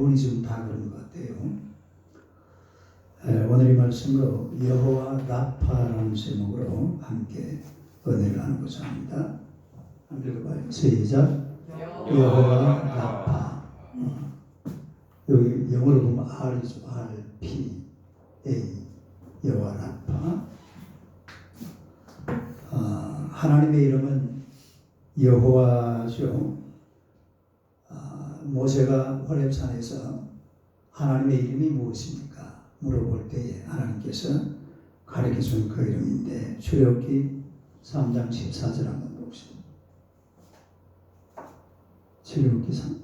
대부분이 지금 다 그런 것 같아요. 오늘 이 말씀으로 여호와 라파라는 제목으로 함께 은혜를 나누고자 합니다. 한번 읽어봐요. 시작. 여호와 라파. 여기 영어로 보면 R이죠. RPA. 여호와 라파. 하나님의 이름은 여호와죠. 모세가 호렙산에서 하나님의 이름이 무엇입니까? 물어볼 때에 하나님께서 가르쳐준 그 이름인데, 출애굽기 3장 14절 한번 봅시다. 출애굽기 3.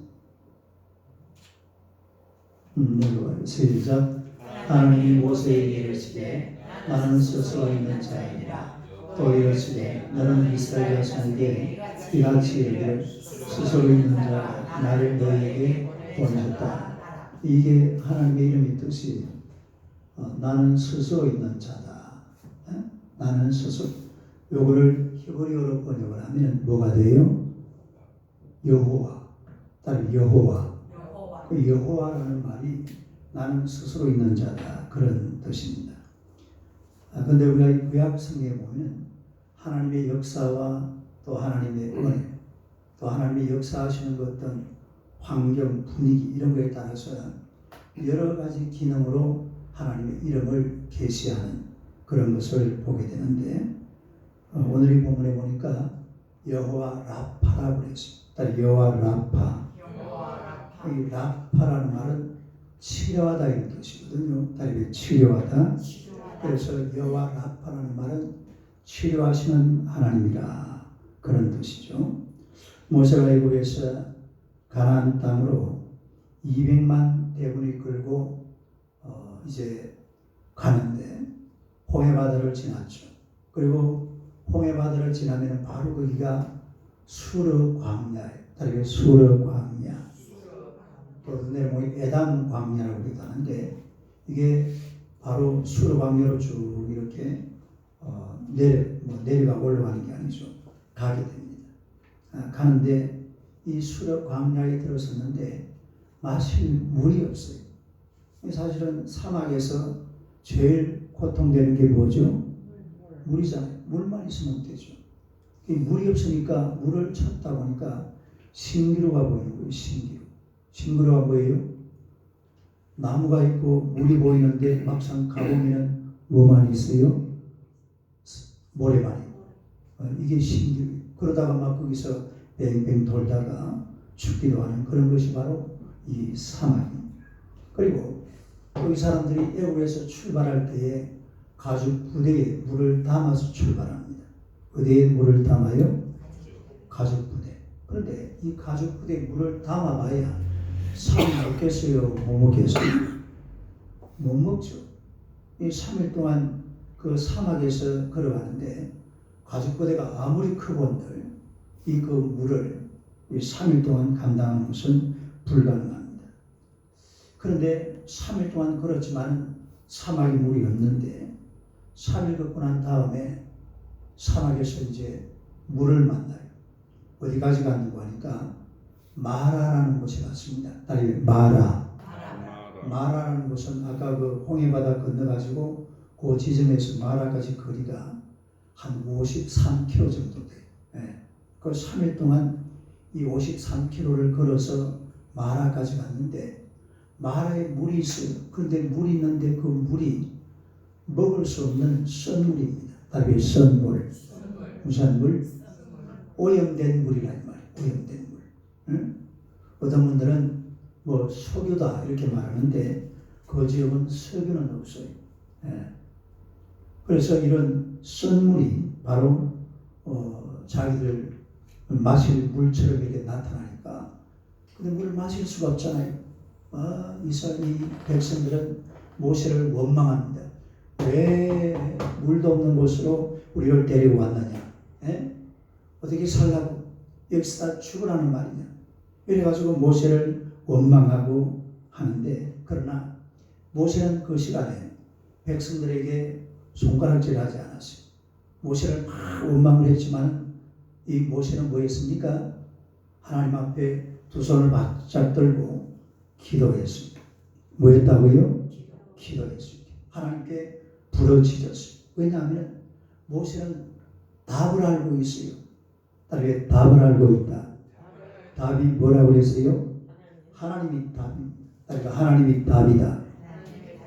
읽어봐요. 시작. 하나님이 모세에게 이르시되 나는 스스로 있는 자이니라. 또 이르시되 너는 이스라엘 자손에게 이같이 이르되 스스로 있는 자 나를 너희에게 보내셨다. 이게 하나님의 이름의 뜻이 나는 스스로 있는 자다. 나는 스스로. 요거를 히브리어로 번역을 하면 뭐가 돼요? 여호와. 따로 여호와. 그 여호와라는 말이 나는 스스로 있는 자다. 그런 뜻입니다. 그런데 우리가 구약 성경에 보면 하나님의 역사와 또 하나님의 은혜, 또 하나님의 역사하시는 그 어떤 환경, 분위기 이런 거에 따라서 여러 가지 기능으로 하나님의 이름을 계시하는 그런 것을 보게 되는데, 오늘 이 본문에 보니까 여호와 라파라고 그랬습니다. 여호와 라파. 이 라파라는 말은 치료하다 이런 뜻이거든요. 다리 치료하다. 그래서 여호와 라파라는 말은 치료하시는 하나님이라 그런 뜻이죠. 모세가 애굽에서 가나안 땅으로 200만 대군이 끌고 이제 가는데 홍해 바다를 지났죠. 그리고 홍해 바다를 지나면 바로 거기가 수르 광야예요. 다리 수르 광야. 또 내려보니 에담 광야라고 그러기도 하는데, 이게 바로 수르 광야로 쭉 이렇게 내려가고 올라가는 게 아니죠. 가게 됩니다. 가는데 이 수르 광야에 들어섰는데 마실 물이 없어요. 사실은 사막에서 제일 고통되는 게 뭐죠? 물이잖아요. 물만 있으면 되죠. 물이 없으니까 물을 찾다 보니까 신기루가 보이는 거예요. 신기루가 뭐예요? 나무가 있고 물이 보이는데 막상 가보면 뭐만 있어요? 모래만 있고. 이게 신기루. 그러다가 막 거기서 뱅뱅 돌다가 죽기도 하는 그런 것이 바로 이 사막입니다. 그리고 이 사람들이 애굽에서 출발할 때에 가죽 부대에 물을 담아서 출발합니다. 어디에 물을 담아요? 가죽 부대. 그런데 이 가죽 부대에 물을 담아봐야 살 먹겠어요? 못 먹겠어요? 못 먹죠. 이 3일 동안 그 사막에서 걸어가는데 가죽 부대가 아무리 크건들 이 그 물을 이 3일 동안 감당하는 것은 불가능합니다. 그런데 3일 동안 걸었지만 사막에 물이 없는데 3일 걷고 난 다음에 사막에서 이제 물을 만나요. 어디까지 갔는고 하니까 마라라는 곳에 갔습니다. 다리 마라라는 곳은 아까 그 홍해바다 건너가지고 그 지점에서 마라까지 거리가 한 53km 정도 돼요. 그 3일 동안 이 53km를 걸어서 마라까지 갔는데 마라에 물이 있어요. 그런데 물이 있는데 그 물이 먹을 수 없는 썬물입니다. 다리 썬물. 무슨 물? 오염된 물이란 말이에요. 오염된 물. 응? 어떤 분들은 뭐 석유다 이렇게 말하는데 그 지역은 석유는 없어요. 그래서 이런 썬물이 바로 자기들 마실 물처럼 이렇게 나타나니까, 근데 물을 마실 수가 없잖아요. 이 백성들은 모세를 원망합니다. 왜 물도 없는 곳으로 우리를 데리고 왔느냐? 어떻게 살라고? 여기서 다 죽으라는 말이냐? 이래가지고 모세를 원망하고 하는데, 그러나 모세는 그 시간에 백성들에게 손가락질하지 않았어요. 모세를 막 원망을 했지만 이 모세는 뭐 했습니까? 하나님 앞에 두 손을 바짝 들고 기도했습니다. 뭐 했다고요? 기도했습니다. 하나님께 부르짖었어요. 왜냐하면 모세는 답을 알고 있어요. 왜 답을 알고 있다? 답이 뭐라고 그랬어요? 하나님이 답입니다. 그러니까 하나님이 답이다.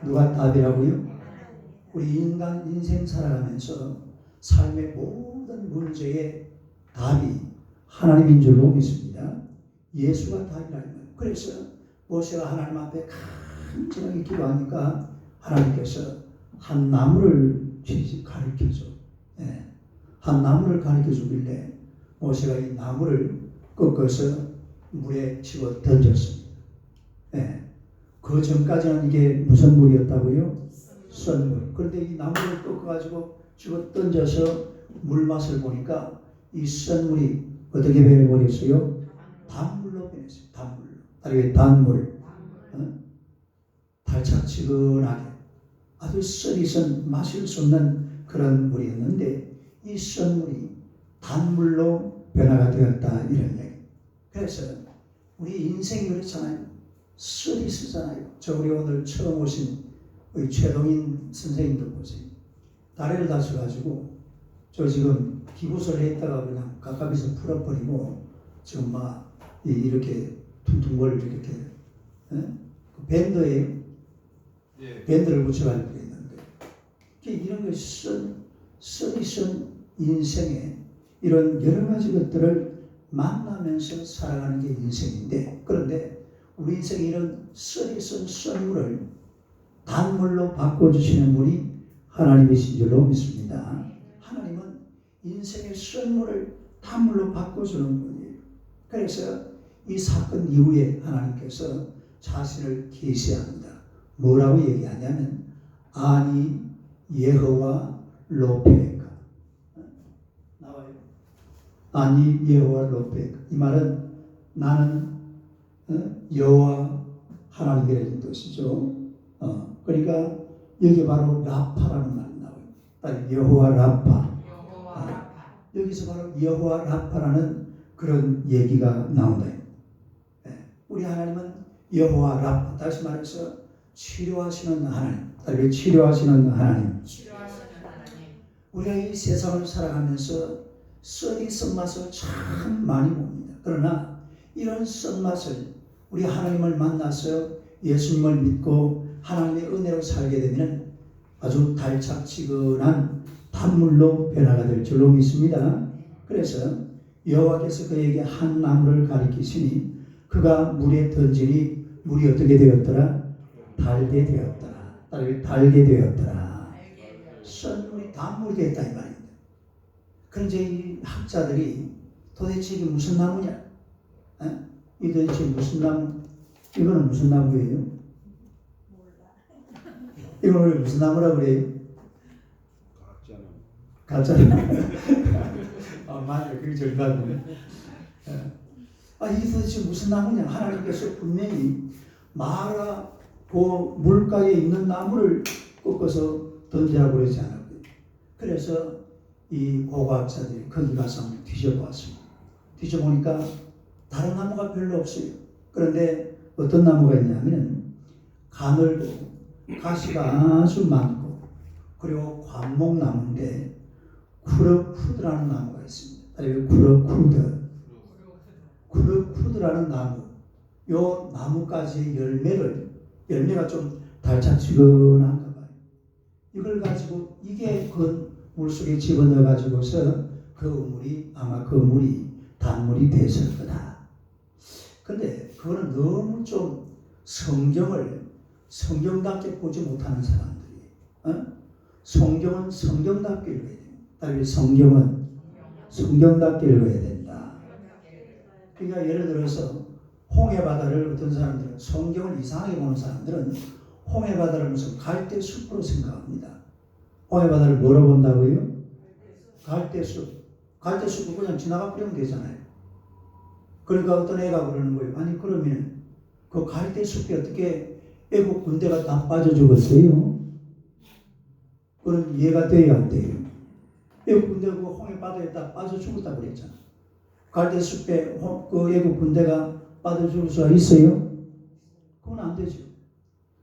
누가 답이라고요? 우리 인생 살아가면서 삶의 모든 문제의 답이 하나님인 줄로 믿습니다. 예수가 답이라는 거예요. 그래서 모세가 하나님 앞에 간절하게 기도하니까 하나님께서 한 나무를 가르쳐줘. 예. 한 나무를 가르쳐주길래 모세가 이 나무를 꺾어서 물에 집어 던졌습니다. 예. 그 전까지는 이게 무슨 물이었다고요? 썬물. 그런데 이 나무를 꺾어가지고 집어 던져서 물맛을 보니까 이 썬물이 어떻게 변해버렸어요? 단물로 변했어요. 단물로. 다르게 단물. 달짝지근하게 아주 썰이선 마실 수 없는 그런 물이었는데 이 썬물이 단물로 변화가 되었다 이런 얘기. 그래서 우리 인생이 그렇잖아요. 썰이 쓰잖아요. 저 우리 오늘 처음 오신 우리 최동인 선생님들 보세요. 다리를 다쳐가지고 저 지금 기부서를 했다가 그냥 가까이서 풀어버리고 지금 막 이렇게 퉁퉁거리고 이렇게 그 밴드예요. 예. 밴드를 붙여가지고 있는데 이런 것이 썰이선 인생에 이런 여러 가지 것들을 만나면서 살아가는 게 인생인데, 그런데 우리 인생에 이런 썰이선 썰물을 단물로 바꿔주시는 분이 하나님이신 줄로 믿습니다. 하나님은 인생의 썰물을 단물로 바꿔주는 분이에요. 그래서 이 사건 이후에 하나님께서 자신을 계시합니다. 뭐라고 얘기하냐면 아니 여호와 로페카. 나와요. 아니 여호와 로페카. 이 말은 나는 여호와 하나님이라는 뜻이죠. 그러니까 여기 바로 라파라는 말이 나와요. 여호와 라파. 여기서 바로 여호와 라파라는 그런 얘기가 나온다. 우리 하나님은 여호와 라파. 다시 말해서 치료하시는 하나님. 다시 치료하시는 하나님. 우리가 이 세상을 살아가면서 썰이 쓴맛을 참 많이 봅니다. 그러나 이런 쓴맛을 우리 하나님을 만나서 예수님을 믿고 하나님의 은혜로 살게 되면 아주 달짝지근한 단물로 변화가 될 줄로 믿습니다. 그래서 여호와께서 그에게 한 나무를 가리키시니 그가 물에 던지니 물이 어떻게 되었더라? 달게 되었더라. 달게 되었더라. 썬물이 단물이 됐다 이 말입니다. 그런데 이 학자들이 도대체 이게 무슨 나무냐? 이 도대체 무슨 나무? 이거는 무슨 나무예요? 이걸 무슨 나무라고 그래요? 가짜나무. 맞아요. 그게 정답이네. 이게 도대체 무슨 나무냐? 하나님께서 분명히 마라 그 물가에 있는 나무를 꺾어서 던지라고 그러지 않았고요. 그래서 이 고고학자들이 거기 가서 한번 뒤져보았습니다. 뒤져보니까 다른 나무가 별로 없어요. 그런데 어떤 나무가 있냐면 가늘고 가시가 아주 많고 그리고 관목나무인데 쿠르쿠드라는 나무가 있습니다. 쿠르쿠드라는 나무. 요 나무까지의 열매가 좀 달짝지근한가 봐요. 이걸 가지고 이게 그 물속에 집어넣어 가지고서 그 물이 단물이 됐을 거다. 근데 그거는 너무 좀 성경답게 보지 못하는 사람들이. 성경은 성경답게 읽어야 됩니다. 다른 성경은 성경답게 읽어야 된다. 그러니까 예를 들어서 홍해바다를 어떤 사람들은 성경을 이상하게 보는 사람들은 홍해바다를 무슨 갈대숲으로 생각합니다. 홍해바다를 뭐로 본다고요? 갈대숲. 갈대숲을 그냥 지나가 버리면 되잖아요. 그러니까 어떤 애가 그러는 거예요. 아니 그러면 그 갈대숲이 어떻게 애국 군대가 다 빠져 죽었어요? 그럼 이해가 돼야 안 돼요? 애국 군대가 그 홍해바다에 다 빠져 죽었다고 그랬잖아. 갈대숲에 그 애국 군대가 빠져 죽을 수가 있어요? 그 안 되죠.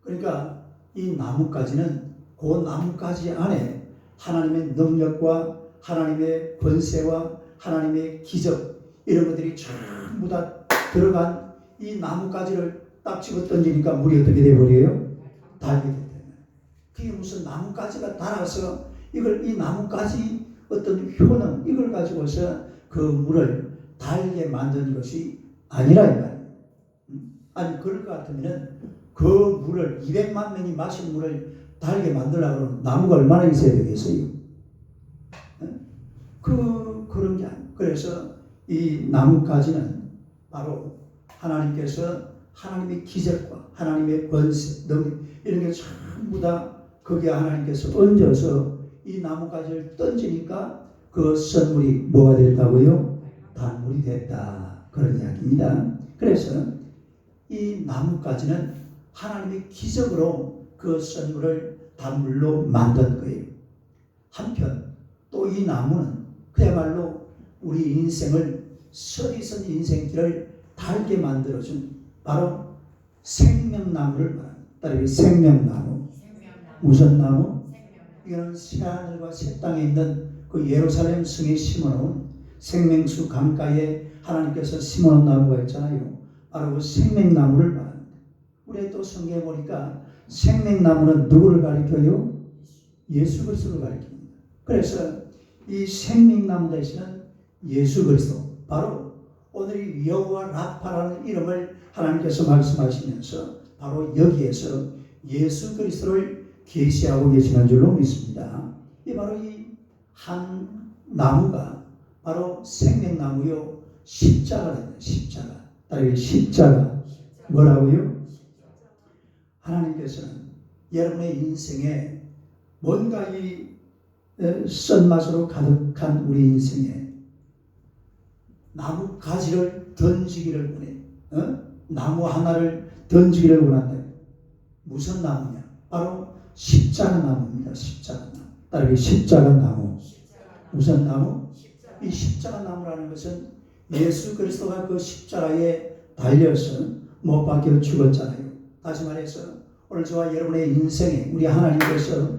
그러니까 이 나뭇가지는 그 나뭇가지 안에 하나님의 능력과 하나님의 권세와 하나님의 기적 이런 것들이 전부 다 들어간 이 나뭇가지를 딱 집어 던지니까 물이 어떻게 돼버려요? 달게 되잖아요. 그게 무슨 나뭇가지가 달아서 이걸 이 나뭇가지 어떤 효능 이걸 가지고서 그 물을 달게 만든 것이 아니라 이 말이에요. 아니 그럴 것 같으면은 그 물을 200만 명이 마신 물을 달게 만들려고 하면 나무가 얼마나 있어야 되겠어요? 그런 게 아니에요. 그래서 이 나뭇가지는 바로 하나님께서 하나님의 기적과 하나님의 권세, 능력 이런 게 전부 다 거기에 하나님께서 얹어서 이 나뭇가지를 던지니까 그 선물이 뭐가 됐다고요? 단물이 됐다. 그런 이야기입니다. 그래서 이 나뭇가지는 하나님의 기적으로 그 선물을 단물로 만든 거예요. 한편 또 이 나무는 그야말로 우리 인생을 서리선 인생길을 달게 만들어준 바로 생명나무를 말합니다. 따라서 생명나무. 무슨 나무? 이거는 새하늘과 새 땅에 있는 그 예루살렘 성에 심어놓은 생명수 강가에 하나님께서 심어놓은 나무가 있잖아요. 바로 그 생명나무를 말합니다. 우리 또 성경에 보니까 생명나무는 누구를 가리켜요? 예수 그리스도를 가리킵니다. 그래서 이 생명나무 대신은 예수 그리스도, 바로 오늘 여호와 라파라는 이름을 하나님께서 말씀하시면서 바로 여기에서 예수 그리스도를 계시하고 계시는 줄로 믿습니다. 이 바로 이 한 나무가 바로 생명나무요 십자가가 됩니다. 십자가. 따라서 십자가 뭐라고요? 하나님께서는 여러분의 인생에 뭔가 이 쓴맛으로 가득한 우리 인생에 나무 가지를 던지기를 원해. 나무 하나를 던지기를 원한다. 무슨 나무냐? 바로 십자가 나무입니다. 십자가 나무. 따라서 십자가 나무. 무슨 나무? 이 십자가 나무라는 것은 예수 그리스도가 그 십자가에 달려서 못 박혀 죽었잖아요. 다시 말해서 오늘 저와 여러분의 인생에 우리 하나님께서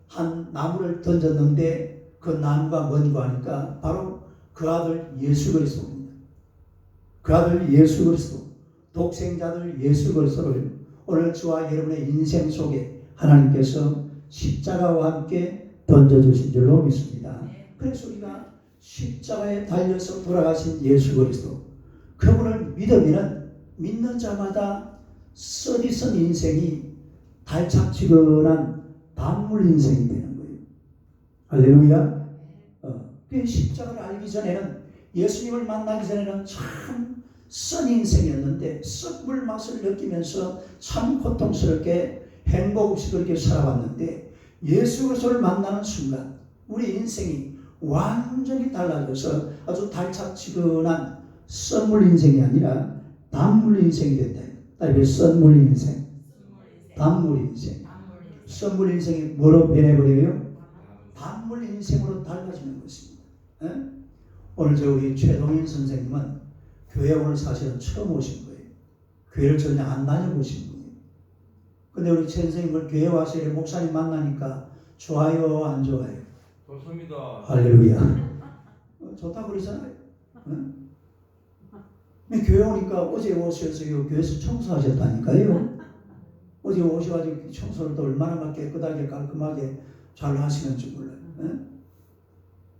한 나무를 던졌는데 그 나무가 뭔가 하니까 바로 그 아들 예수 그리스도입니다. 그 아들 예수 그리스도, 독생자들 예수 그리스도를 오늘 저와 여러분의 인생 속에 하나님께서 십자가와 함께 던져주신 줄로 믿습니다. 그래서 우리가 십자가에 달려서 돌아가신 예수 그리스도, 그분을 믿으면 믿는 자마다 써디선 인생이 달착지근한 단물 인생이 되는 거예요. 할렐루야. 그 십자가를 알기 전에는, 예수님을 만나기 전에는 참 쓴 인생이었는데 썩물 맛을 느끼면서 참 고통스럽게 행복 없이 그렇게 살아왔는데, 예수 그리스도를 만나는 순간 우리 인생이 완전히 달라져서 아주 달착지근한 썩물 인생이 아니라 단물 인생이 됐다. 따라서 썩물 인생, 단물 인생. 썩물 인생이 뭐로 변해버려요? 단물 인생으로 달라지는 것입니다. 오늘 우리 최동인 선생님은 교회 오늘 사실은 처음 오신 거예요. 교회를 전혀 안 다녀보신 분이에요. 근데 우리 최 선생님을 교회 와서 이렇게 목사님 만나니까 좋아요, 안 좋아요? 좋습니다. 할렐루야. 좋다고 그러잖아요. 근데 교회 오니까 어제 오셔서 교회에서 청소하셨다니까요. 어제 오셔가지고 청소를 또 얼마나 막 깨끗하게 깔끔하게 잘 하시는지 몰라요.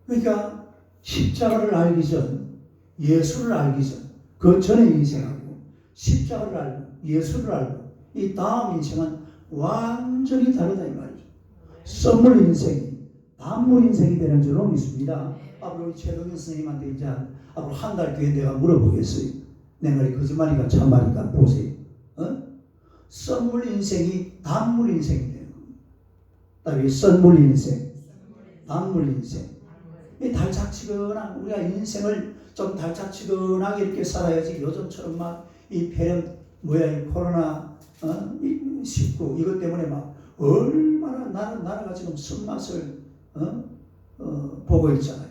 그러니까 십자가를 알기 전, 예수를 알기 전, 그 전의 인생하고 십자가를 알고 예수를 알고 이 다음 인생은 완전히 다르다 이 말이죠. 썩물 인생이 단물 인생이 되는 줄로 믿습니다. 앞으로 우리 최동현 선생님한테 이제 앞으로 한 달 뒤에 내가 물어보겠어요. 내 말이 거짓말인가 참말인가 보세요. 썩물 인생이 단물 인생이 되는 겁니다. 따라서 썩물 인생, 단물 인생. 이 달착지근한 우리가 인생을 좀 달착지근하게 이렇게 살아야지. 요즘처럼 막 이 폐렴 이 코로나 19 이것 때문에 막 얼마나 나라가 지금 쓴맛을 보고 있잖아요.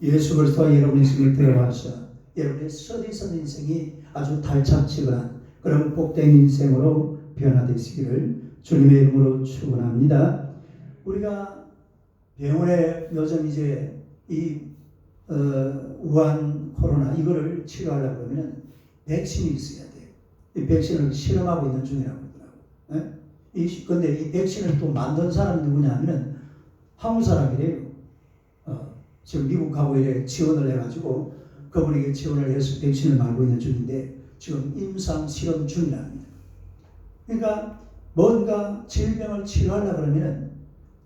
예수 그리스도가 여러분 인생에 들어와서 여러분의 서리선 인생이 아주 달착지근한 그런 복된 인생으로 변화되시기를 주님의 이름으로 축원합니다. 우리가 병원에 요즘 이제 이 우한 코로나 이거를 치료하려고 하면 백신이 있어야 돼요. 이 백신을 실험하고 있는 중이라고 하더라고요. 근데 이 백신을 또 만든 사람이 누구냐면은 한국 사람이래요. 지금 미국하고 이래 지원을 해가지고 그분에게 지원을 해서 백신을 말고 있는 중인데 지금 임상 실험 중이랍니다. 그러니까 뭔가 질병을 치료하려고 그러면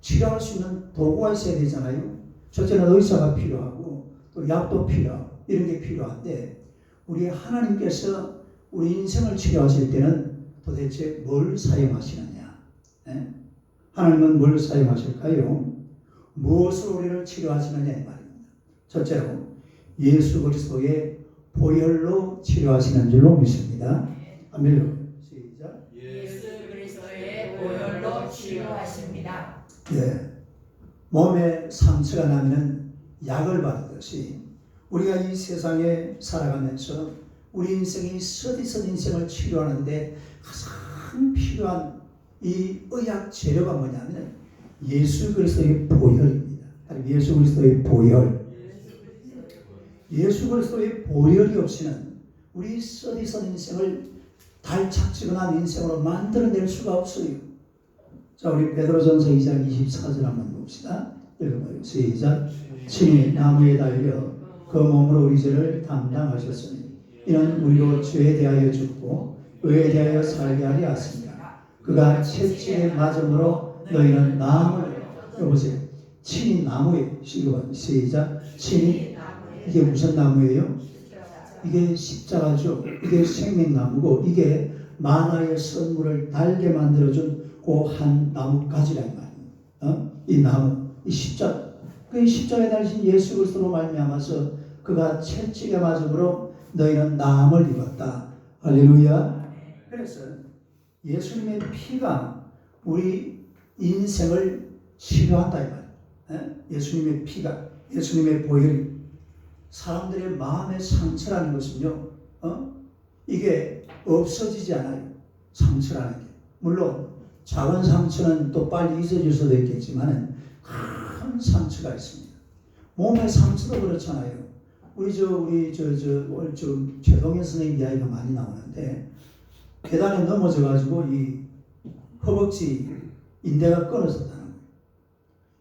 치료할 수 있는 도구가 있어야 되잖아요. 첫째는 의사가 필요하고 또 약도 필요하고 이런 게 필요한데 우리 하나님께서 우리 인생을 치료하실 때는 도대체 뭘 사용하시느냐? 하나님은 뭘 사용하실까요? 무엇으로 우리를 치료하시느냐 이 말입니다. 첫째로 예수 그리스도의 보혈로 치료하시는 줄로 믿습니다. 아멘. 시작. 예수 그리스도의 보혈로 치료하십니다. 예. 몸에 상처가 나면 약을 바르듯이 우리가 이 세상에 살아가면서 우리 인생이 서디선 인생을 치료하는데 가장 필요한 이 의학 재료가 뭐냐면 예수 그리스도의 보혈입니다. 예수 그리스도의 보혈. 예수 그리스도의 보혈이 없이는 우리 서디선 인생을 달착지근한 인생으로 만들어낼 수가 없어요. 자, 우리 베드로전서 2장 24절 한번 봅시다. 읽어봐요. 시작. 친히 나무에 달려 그 몸으로 우리 죄를 담당하셨으니 이는 우리로 죄에 대하여 죽고 의에 대하여 살게 하려 하십니다. 그가 채찍에 맞음으로 너희는 나무를 여보세요. 친히 나무에 시작. 친히 이게 무슨 나무예요? 이게 십자가죠. 이게 생명나무고 이게 만화의 선물을 달게 만들어준 그 한 나뭇가지란 말이에요. 이 나무, 이 십자가. 그 십자가에 달리신 예수 그리스도로 말미암아서 그가 채찍에 맞음으로 너희는 나음을 입었다. 할렐루야. 그래서 예수님의 피가 우리 인생을 치료한다 이 말이에요. 예수님의 피가, 예수님의 보혈이 사람들의 마음의 상처라는 것은요, 이게 없어지지 않아요. 상처라는 게. 물론 작은 상처는 또 빨리 잊어질 수도 있겠지만 큰 상처가 있습니다. 몸의 상처도 그렇잖아요. 우리 최동현 선생님 이야기가 많이 나오는데 계단에 넘어져가지고 이 허벅지 인대가 끊어졌다는 거예요.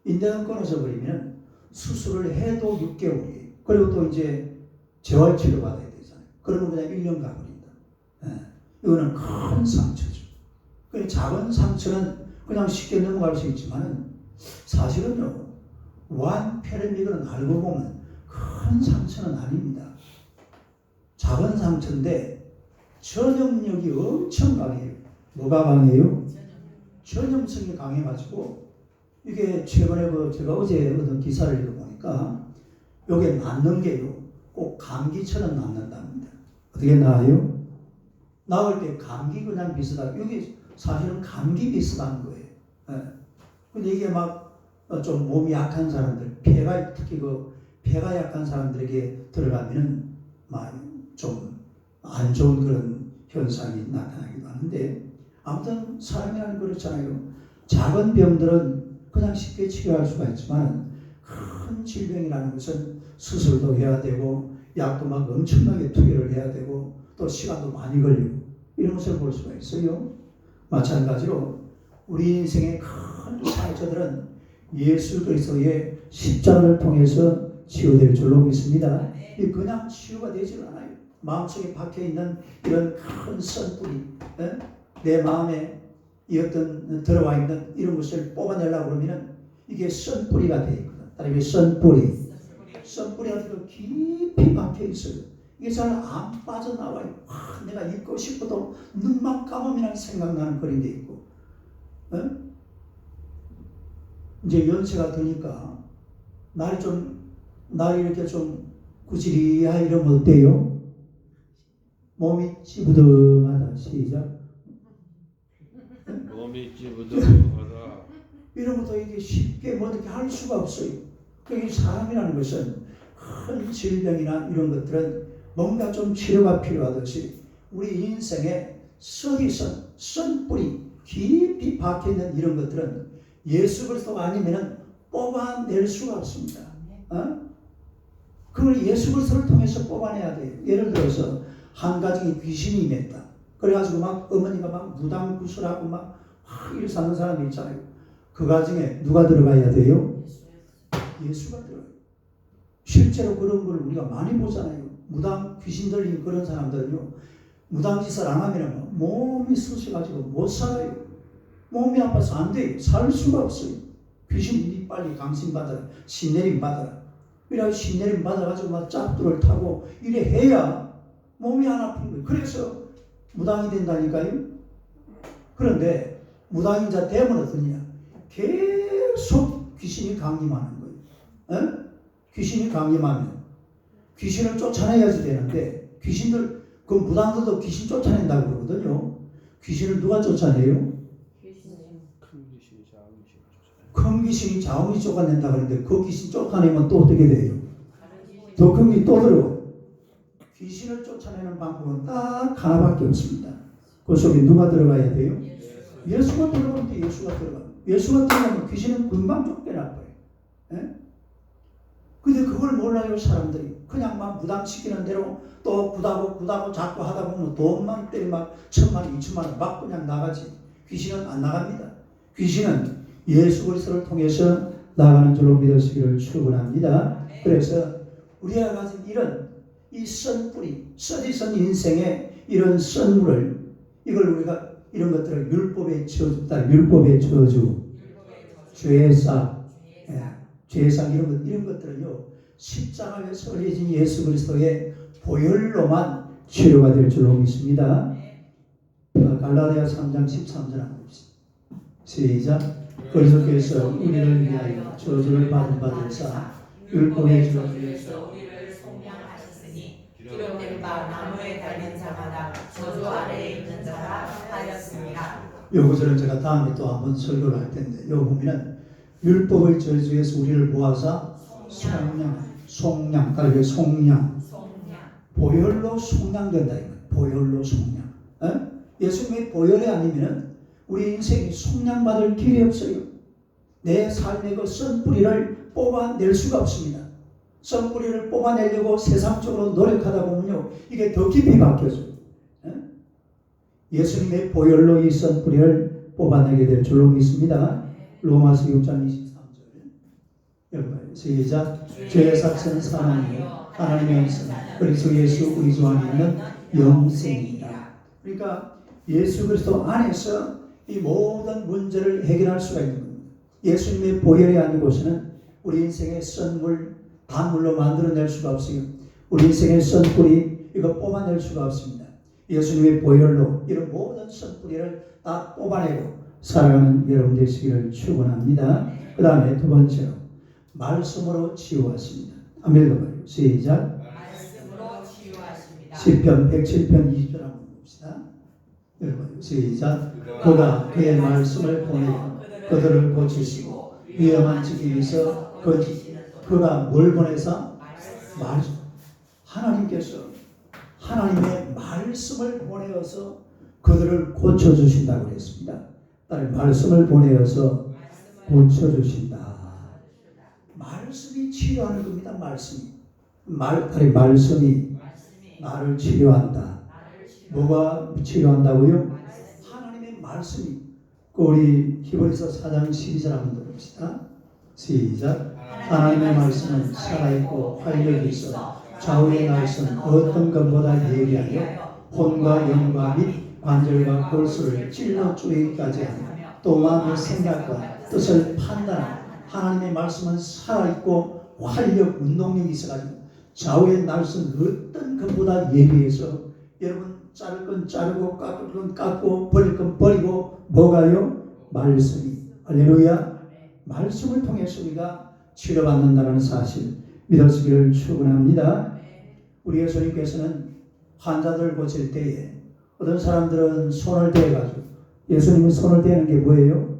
인대가 끊어져 버리면 수술을 해도 6개월이에요. 그리고 또 이제 재활치료 받아야 되잖아요. 그러면 그냥 1년 가버린다. 이거는 큰 상처죠. 작은 상처는 그냥 쉽게 넘어갈 수 있지만 사실은요, 완폐렴이거는 알고 보면 큰 상처는 아닙니다. 작은 상처인데 전염력이 엄청 강해요. 뭐가 강해요? 전염성이 강해가지고 이게 최근에 제가 어제 어떤 기사를 읽어보니까 이게 낫는 게요, 꼭 감기처럼 낫는답니다. 어떻게 나아요? 나을 때 감기 그냥 비슷하고 여기 사실은 감기 비슷한 거예요. 근데 이게 막 좀 몸이 약한 사람들, 폐가 특히 그 폐가 약한 사람들에게 들어가면은 막 좀 안 좋은 그런 현상이 나타나기도 하는데 아무튼 사람이라는 그렇잖아요. 작은 병들은 그냥 쉽게 치료할 수가 있지만 큰 질병이라는 것은 수술도 해야 되고 약도 막 엄청나게 투여를 해야 되고 또 시간도 많이 걸리고 이런 것을 볼 수가 있어요. 마찬가지로 우리 인생의 큰 상처들은 예수 그리스도의 십자가를 통해서 치유될 줄로 믿습니다. 그냥 치유가 되질 않아요. 마음속에 박혀있는 이런 큰 선뿌리, 내 마음에 이 어떤 들어와 있는 이런 것을 뽑아내려고 그러면 이게 선뿌리가 되어 있거든. 다른 선뿌리. 선뿌리가 깊이 박혀있어요. 이게 잘 안 빠져나와요. 내가 읽고 싶어도 눈만 감으면 생각나는 그런 게 있고, 이제 연세가 드니까 날이 이렇게 좀 구질이야 이러면 어때요? 몸이 찌부둥하다. 시작. 몸이 찌부둥하다. 이러면서 이게 쉽게 뭐 어떻게 할 수가 없어요. 그러니까 사람이라는 것은 큰 질병이나 이런 것들은 뭔가 좀 치료가 필요하듯이 우리 인생에 선 뿌리 깊이 박혀있는 이런 것들은 예수 그리스도가 아니면 뽑아낼 수가 없습니다. 그걸 예수 그리스도를 통해서 뽑아내야 돼요. 예를 들어서 한 가정에 귀신이 임했다. 그래가지고 막 어머니가 막 무당구슬하고 막 이렇게 사는 사람이 있잖아요. 그 가정에 누가 들어가야 돼요? 예수가 들어가요. 실제로 그런 걸 우리가 많이 보잖아요. 무당 귀신 들린 그런 사람들은요, 무당짓을 안 하면 몸이 쑤셔가지고 못 살아요. 몸이 아파서 안 돼요. 살 수가 없어요. 귀신이 빨리 강신받아라, 신내림 받아라. 이래서 신내림 받아가지고 막 짭두를 타고 이래 해야 몸이 안 아픈 거예요. 그래서 무당이 된다니까요. 그런데 무당인 자 되면 어떠냐? 계속 귀신이 강림하는 거예요. 에? 귀신이 강림하면 귀신을 쫓아내야지 되는데, 귀신들, 그 무당들도 귀신 쫓아낸다고 그러거든요. 귀신을 누가 쫓아내요? 큰 귀신이 자웅이 쫓아낸다 그러는데, 그 귀신 쫓아내면 또 어떻게 돼요? 더 큰 귀 또 들어요. 귀신을 쫓아내는 방법은 딱 하나밖에 없습니다. 그 속에 누가 들어가야 돼요? 예수가 들어가는데 예수가 들어가요. 예수가 들어가면 귀신은 금방 쫓겨날 거예요. 근데 그걸 몰라요, 사람들이. 그냥 막 무당시키는 대로 또 구다고 자꾸 하다 보면 돈만 때리 막 1,000만, 2천만 원 막 그냥 나가지. 귀신은 안 나갑니다. 귀신은 예수 그리스도를 통해서 나가는 줄로 믿으시기를 축원합니다. 그래서 우리가 가진 이런 이 선뿌리, 써지선 인생의 이런 선물을, 이걸 우리가 이런 것들을 율법의 저주다, 율법의 저주, 죄사, 죄상 이런 것들은요, 십자가에서 흘려진 예수 그리스도의 보혈로만 치료가 될 줄로 믿습니다. 갈라디아 3장 13절 한번 봅시다. 시작. 그리스도께서 우리를 위하여 저주를 받은 바 되사 율법의 저주에서 우리를 속량하셨으니 기록된 바 나무에 달린 자마다 저주 아래에 있는 자라 하였습니다. 요 구절은 제가 다음에 또 한번 설교를 할 텐데, 요 보면은 율법의 저주에서 우리를 모아서 속량, 다르게 속량, 보혈로 속량된다 이거예요. 보혈로 속량. 예수님의 보혈이 아니면은 우리 인생이 속량받을 길이 없어요. 내 삶의 그 썬뿌리를 뽑아낼 수가 없습니다. 썬뿌리를 뽑아내려고 세상적으로 노력하다 보면요, 이게 더 깊이 바뀌어져요. 예수님의 보혈로 이 썬뿌리를 뽑아내게 될 줄로 믿습니다. 로마서 6장 23절 여러분 시작. 죄의 삭은 사망이요 하나님의 은혜는 그리스도 예수 우리 주 안에 있는 영생이라. 그러니까 예수 그리스도 안에서 이 모든 문제를 해결할 수가 있는 겁니다. 예수님의 보혈이 아니고서는 우리 인생의 썬물, 단물로 만들어낼 수가 없어요. 우리 인생의 썬뿌리 이거 뽑아낼 수가 없습니다. 예수님의 보혈로 이런 모든 썬뿌리를 다 뽑아내고 살아가는 여러분 되시기를 축원합니다. 그 다음에 두 번째로 말씀으로 치유하십니다. 한번 읽어봐요. 시작. 말씀으로 치유하십니다. 시편 107편 20절 한번 봅시다. 읽어봐요. 시작. 그가 그의 말씀을 보내어 그들을 고치시고 위험한 지기에서 그가 뭘 보내서? 하나님께서 하나님의 말씀을 보내어서 그들을 고쳐주신다고 했습니다. 딸 말씀을 보내어서 고쳐주신다. 말씀이 치료하는 겁니다. 말씀이. 말씀이 나를 치료한다. 뭐가 치료한다고요? 하나님의 말씀이. 우리 히브리서 4장 12절 한번 봅시다. 시작. 하나님의 말씀은 살아있고 활력이 있어 좌우의 날선 어떤 것보다 예리하여 혼과 영과 및 관절과 골수를 찔러 쪼개기까지 하며 또 마음의 생각과 뜻을 판단하는 하나님의 말씀은 살아있고 활력, 운동력이 있어가지고 좌우의 날선 어떤 것보다 예리해서 여러분 자를 건 자르고 깎을 건 깎고 버릴 건 버리고 뭐가요? 말씀이. 할렐루야. 말씀을 통해서 우리가 치료받는다는 사실 믿으시기를 축원합니다. 우리 예수님께서는 환자들 고칠 때에 어떤 사람들은 손을 대가지고, 예수님은 손을 대는 게 뭐예요?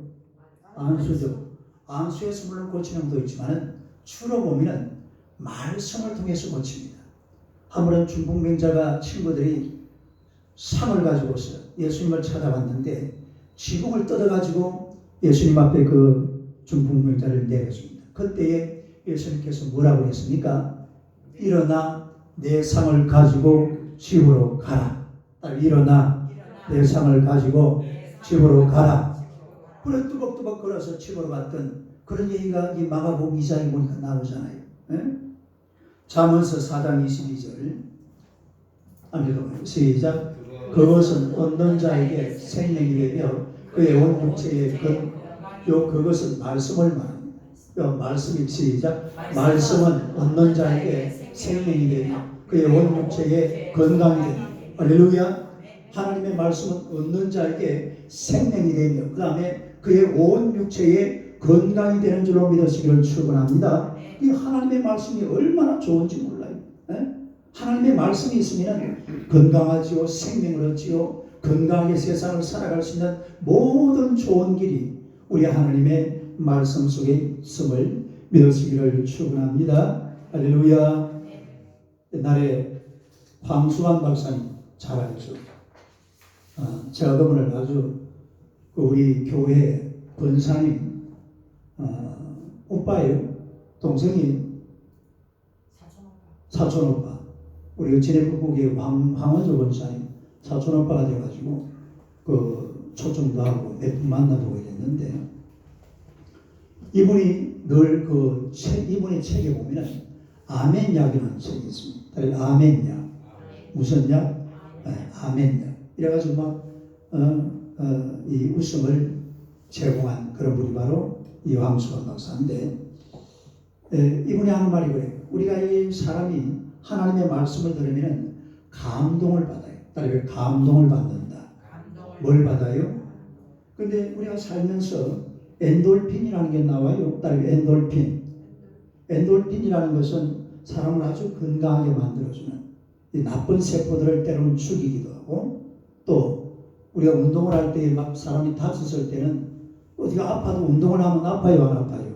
안수죠. 안수에서 물론 고치는 것도 있지만 주로 보면 말씀을 통해서 고칩니다. 한 번은 중풍병자가 친구들이 상을 가지고 왔어요. 예수님을 찾아왔는데 지붕을 뜯어가지고 예수님 앞에 그 중풍병자를 내렸습니다. 그때에 예수님께서 뭐라고 했습니까? 일어나 내 상을 가지고 집으로 가라. 일어나 내 상을 가지고 집으로 가라. 그래 뚜벅뚜벅 걸어서 집으로 갔던 그런 얘기가 이 마가복음 2장에 보니까 나오잖아요. 예? 잠언서 4장 22절 아멘. 시작. 그것은 얻는 자에게 생명이 되며 그의 온 육체에 그것은 말씀을 말합니다. 말씀이 시작. 말씀은 얻는 자에게 생명이 되며 그의 온 육체에 건강이 되며 할렐루야. 하나님의 말씀은 얻는 자에게 생명이 되며 그 다음에 그의 온 육체에 건강이 되는 줄로 믿으시기를 축원합니다. 이 하나님의 말씀이 얼마나 좋은지 몰라요. 에? 하나님의 말씀이 있으면 건강하지요, 생명을 얻지요, 건강하게 세상을 살아갈 수 있는 모든 좋은 길이 우리 하나님의 말씀 속에 있음을 믿으시기를 축원합니다. 할렐루야. 옛날에 황수환 박사님 잘 알죠. 제가 그분을 아주 우리 교회 권사님 오빠예요. 동생이 사촌 오빠. 우리 진해북국의 황원조 권사님 사촌 오빠가 돼가지고 그 초청도 하고 몇 분 만나보고 이랬는데 이분이 늘 이분의 책에 보면 아멘 약이라는 책이 있습니다. 아멘 약. 무슨 약? 아멘 약. 이래가지고 막 이 웃음을 제공한 그런 분이 바로 이 황수환 박사인데 이분이 하는 말이 그래요. 우리가 이 사람이 하나님의 말씀을 들으면 감동을 받아요. 따라서 감동을 받는다. 뭘 받아요? 근데 우리가 살면서 엔돌핀이라는 게 나와요. 따라서 엔돌핀. 엔돌핀이라는 것은 사람을 아주 건강하게 만들어주는 이 나쁜 세포들을 때로는 죽이기도 하고 또 우리가 운동을 할 때 막 사람이 다쳤을 때는 어디가 아파도 운동을 하면 아파요, 안 아파요?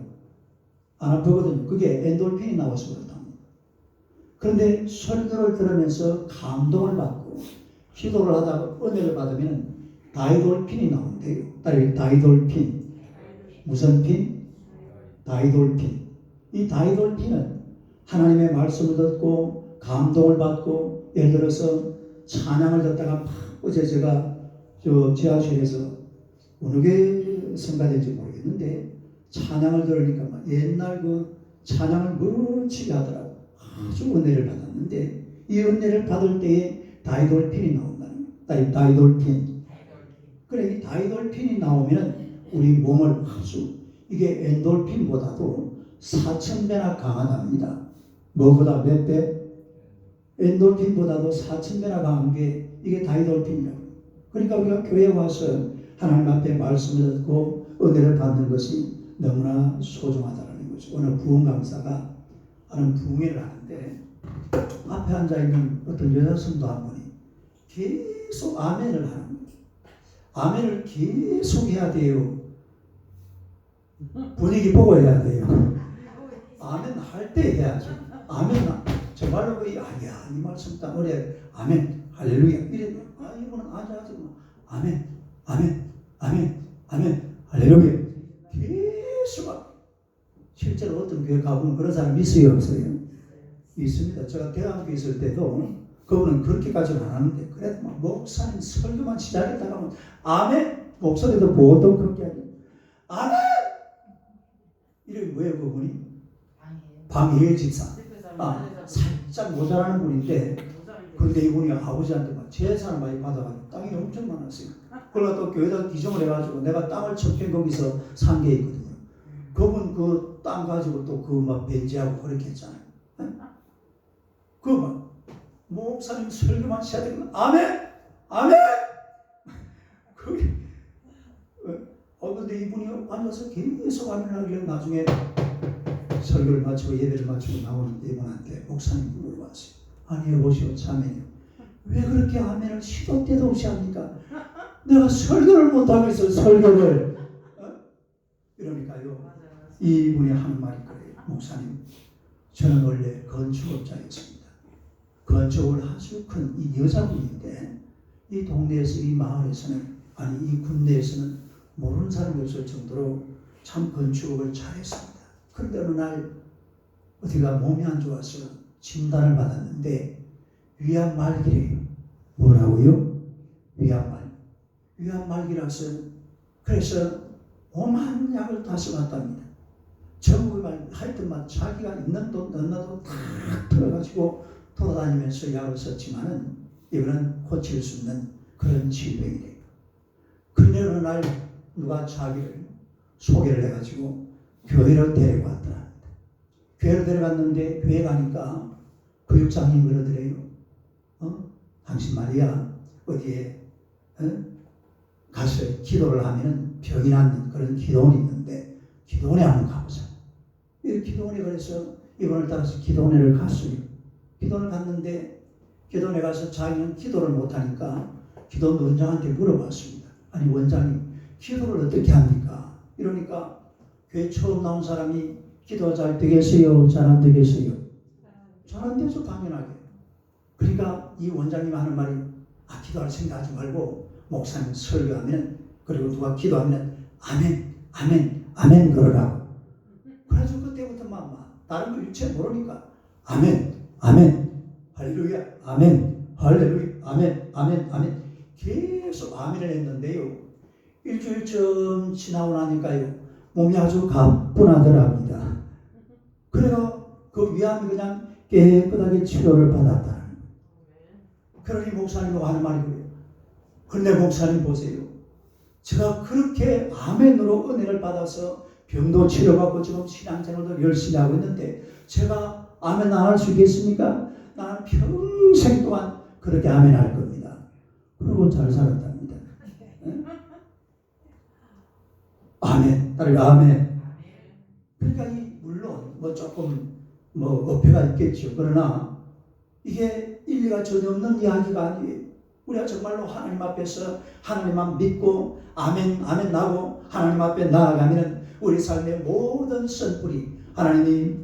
안 아프거든요. 그게 엔돌핀이 나와서 그렇답니다. 그런데 설교를 들으면서 감동을 받고 기도를 하다가 은혜를 받으면 다이돌핀이 나온대요. 다이돌핀. 무슨 핀? 다이돌핀. 이 다이돌핀은 하나님의 말씀을 듣고 감동을 받고 예를 들어서 찬양을 듣다가 어제 제가 지하실에서 어느 게 성가된지 모르겠는데 찬양을 들으니까 막 옛날 그 찬양을 멋지게 하더라고. 아주 은혜를 받았는데 이 은혜를 받을 때에 다이돌핀이 나온다는 거예요. 다이돌핀. 그래 이 다이돌핀이 나오면 우리 몸을 아주 이게 엔돌핀보다도 4,000배나 강하답니다. 뭐보다 몇 배? 엔돌핀보다도 4,000배나 강한 게 이게 다이돌핀이라고. 그러니까 우리가 교회에 와서 하나님 앞에 말씀을 듣고 은혜를 받는 것이 너무나 소중하다는 거죠. 오늘 부흥 강사가 하는 부흥회를 하는데 앞에 앉아있는 어떤 여자 성도 한 분이 계속 아멘을 하는 거예요. 아멘을 계속 해야 돼요. 분위기 보고 해야 돼요. 아멘 할 때 해야죠. 아멘 정말로 아니야 이 말씀 딱 어려 아멘 할렐루야 이래 이거는 하지 아멘 아멘 아멘 아멘 할렐루야 계속 실제로 어떤 교회 가보면 그런 사람이 있어요 없어요? 있습니다. 제가 대학교 있을 때도 그분은 그렇게까지는 안 하는데 그래도 막 목사님 설교만 시작했다가 하면 아멘 목소리도 보도 그렇게 하죠. 아멘 이름이 뭐예요 그분이? 방혜일 집사. 살짝 모자라는 분인데 그런데 이분이 아버지한테 막 재산을 많이 받아가지고 땅이 엄청 많았어요. 그러다 또 교회에다 기증을 해가지고 내가 땅을 척해 거기서 산 게 있거든요. 그분 그 땅 가지고 또 그 막 벤지하고 그렇게 했잖아요. 그 막 목사님 설교만 해야 되면 아멘 아멘 그게 근데 이분이 앉아서 계속 아멘을 하길래 나중에 설교를 마치고 예배를 마치고 나오는데 이분한테 목사님 물어봤어요. 아니 여보시오 자매요. 왜 그렇게 아멘을 시도 때도 없이 합니까? 내가 설교를 못하고 있어 설교를. 이러니까요. 이분이 하는 말이 그래요. 목사님 저는 원래 건축업자였습니다. 건축을 아주 큰 이 여자분인데 이 동네에서, 이 마을에서는, 아니 이 군대에서는 모르는 사람이 없을 정도로 참 건축을 잘했습니다. 그런데 어느 날 어디가 몸이 안 좋아서 진단을 받았는데 위암 말기래요. 뭐라고요? 위암 말기라서, 그래서 오만 약을 다 써놨답니다. 전국에 하여튼 자기가 있는 돈 다 털어가지고 돌아다니면서 약을 썼지만은 이거는 고칠 수 있는 그런 질병이래요. 그런데 어느 날 누가 자기를 소개를 해가지고 교회를 데리고 왔더랍니다. 교회를 데려갔는데 교회 가니까 교육장님 그러더래요. 당신 말이야 어디에 가서 기도를 하면은 병이 낫는 그런 기도원이 있는데 기도원에 한번 가보자. 이 기도원에, 그래서 이번을 따라서 기도원에를 갔어요. 기도원을 갔는데 기도원에 가서 자기는 기도를 못하니까 기도원 원장한테 물어봤습니다. 아니 원장님 기도를 어떻게 합니까? 이러니까 교회 처음 나온 사람이 기도 잘 되겠어요? 잘 안 되겠어요? 잘 안 돼서 당연하게. 그러니까 이 원장님 하는 말이 기도할 생각하지 말고 목사님 설교하면, 그리고 누가 기도하면 아멘 아멘 아멘 그러라고. 그래서 그때부터 다른 거 일체 모르니까 아멘 아멘 할렐루야 아멘 할렐루야 아멘 아멘 아멘 계속 아멘을 했는데요. 일주일쯤 지나고 나니까요 몸이 아주 가뿐하더랍니다. 그래서 그 위암이 그냥 깨끗하게 치료를 받았다는 거예요. 그러니 목사님하고 하는 말이 그래요. 근데 목사님 보세요. 제가 그렇게 아멘으로 은혜를 받아서 병도 치료받고 지금 신앙생활도 열심히 하고 있는데 제가 아멘 안 할 수 있겠습니까? 나는 평생 동안 그렇게 아멘 할 겁니다. 그리고 잘 살았답니다. 네? 아멘. 따르고 아멘. 그러니까 물론 조금 어폐가 있겠죠. 그러나 이게 일리가 전혀 없는 이야기가 아니에요. 우리가 정말로 하나님 앞에서 하나님만 믿고 아멘 아멘 나고 하나님 앞에 나아가면 우리 삶의 모든 선불이 하나님이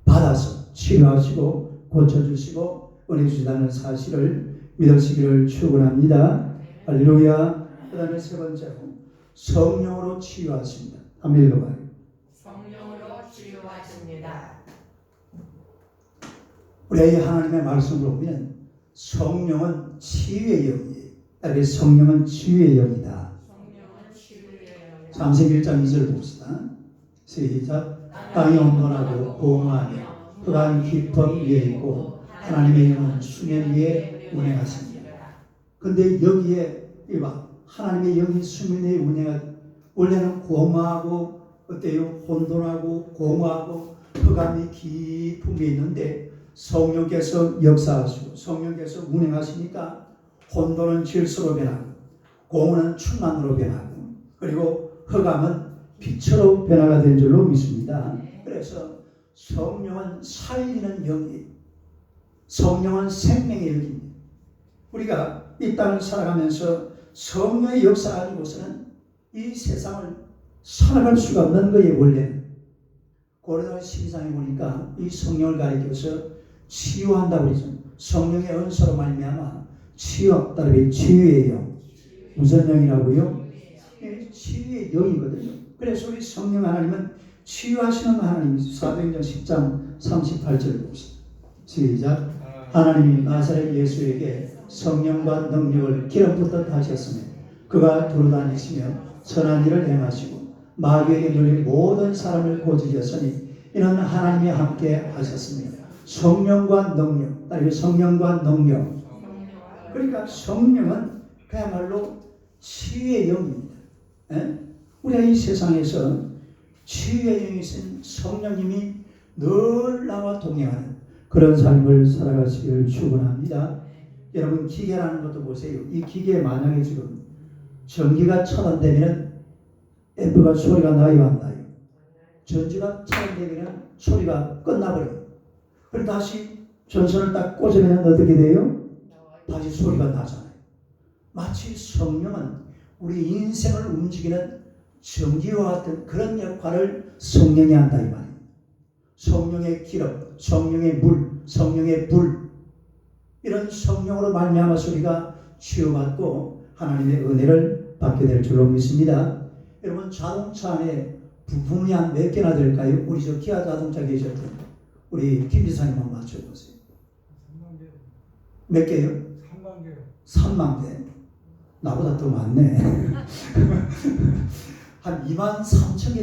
받아서 치료하시고 고쳐주시고 은혜 주시다는 사실을 믿으시기를 축원합니다. 할렐루야. 그 다음에 세 번째로 성령으로 치유하십니다. 한번 읽어봐요. 성령으로 치유하십니다. 우리 하나님의 말씀을 보면 성령은 치유의 영이에요. 그래서 성령은 치유의 영이다. 성령은 치유의 영이다. 창세기 1장 2절 봅시다. 시작. 땅이 온돈하고 고응하며 흑암 깊음 위에 있고 하나님의 영은 수면 위에 운행하십니다. 근데 여기에 이봐, 하나님의 영이 수면 위에 운행하, 원래는 고응하고 어때요? 혼돈하고 고응하고 흑암이 깊은 게 있는데 성령께서 역사하시고 성령께서 운행하시니까 혼돈은 질서로 변하고 공허는 충만으로 변하고 그리고 흑암은 빛으로 변화가 된 줄로 믿습니다. 그래서 성령은 살리는 영이에요. 성령은 생명의 영입니다. 우리가 이 땅을 살아가면서 성령의 역사 가지고서는 이 세상을 살아갈 수가 없는 거예요. 원래는 고린도 12장에 보니까 이 성령을 가리켜서 치유한다고 그러죠. 성령의 은사로 말미암아 치유, 따르게 치유의 영. 무슨 영이라고요? 치유의 영이거든요. 그래서 우리 성령 하나님은 치유하시는 하나님이 사도행전 10장 38절 봅시다. 시작. 하나님이 나사렛 예수에게 성령과 능력을 기름 붓듯 하셨으며 그가 두루다니시며 선한 일을 행하시고 마귀에게 눌린 모든 사람을 고치셨으니 이는 하나님이 함께 하셨습니다. 성령과 능력, 따르게 성령과 능력. 그러니까 성령은 그야말로 치유의 영입니다. 우리가 이 세상에서 치유의 영이신 성령님이 늘 나와 동행하는 그런 삶을 살아가시기를 축원합니다. 여러분 기계라는 것도 보세요. 이 기계 만약에 지금 전기가 차단되면 앰프가 소리가 나요 안 나요? 전기가 차단되면 소리가 끝나버려요. 그럼 다시 전선을 딱 꽂으면 어떻게 돼요? 다시 소리가 나잖아요. 마치 성령은 우리 인생을 움직이는 전기와 같은 그런 역할을 성령이 한다 이 말입니다. 성령의 기름, 성령의 물, 성령의 불 이런 성령으로 말미암아 우리가 치유받고 하나님의 은혜를 받게 될 줄로 믿습니다. 여러분 자동차 안에 부품이 한 몇 개나 될까요? 우리 저 기아 자동차 계셨던 우리 김 지사님 한번 맞춰보세요. 3만 개. 몇 개요? 3만 개. 3만 개. 나보다 더 많네. 한 2만 3천 개